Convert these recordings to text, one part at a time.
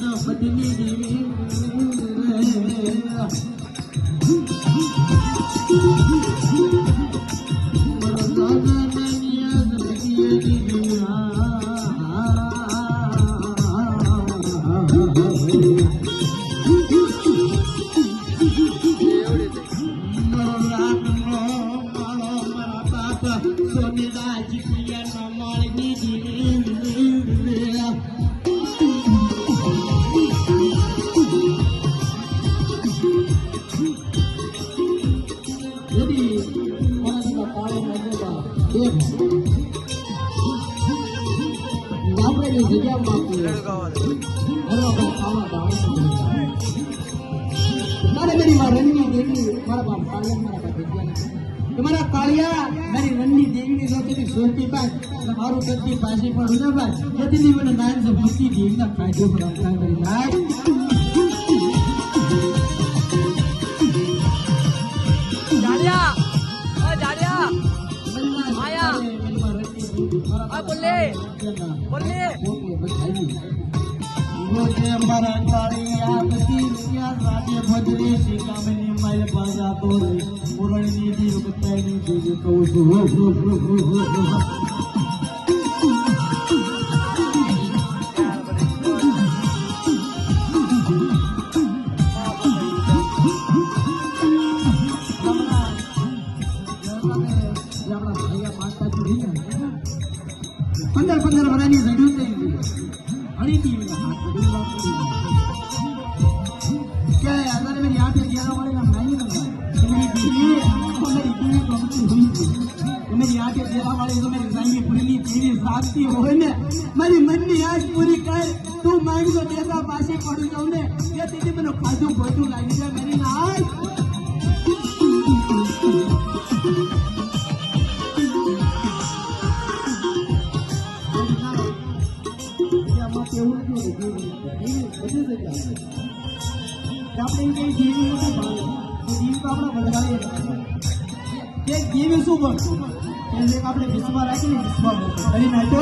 બદલી દેવી તમારા કાળિયા મારી રણની દેવીની જોતી સોટી બાદ મારું કદી પાછી પડું ને બાદ જતી મને નામ છે ભક્તિ દેવીના કાઢ્યો પર અંકા કરી નાખ જાડિયા ઓ જાડિયા આયા આ બોલે બોલે मुझे मरा कालिया बती रुपया राज्य भजरे शिकामनी माय पाजा तो मुरणी दी रुपताई दी कहू છું पंदर वरानी जड्यू થઈ हणी दी क्या है अगर मेरी यहाँ पे 11 वाले ना नहीं लगा तो मेरी बीवी तो मेरी बीवी प्रॉपर्टी हुई थी तो मेरी यहाँ पे 13 वाले तो मेरी जाएंगे पूरी तेरी साथी हो ने मेरी मन की आज पूरी कर तू मांग तो देगा पासे पड़ जाऊं ने ये तेरे मैंने खादू खोदू लागी जा मेरी नाल આપણે કઈ જીવી નથી ભાવે જીવ તો આપણા બદલાવે કે જીવી શું બનશું એટલે આપણે વિશ્વાસ રાખીને વિશ્વાસ કરી નાખો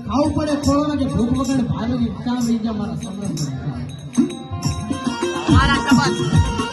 ખાવું પડે ખોળવા કે ભૂખ વગર ભાવે કામ રહી જાય મારા સમય મારા સંબંધ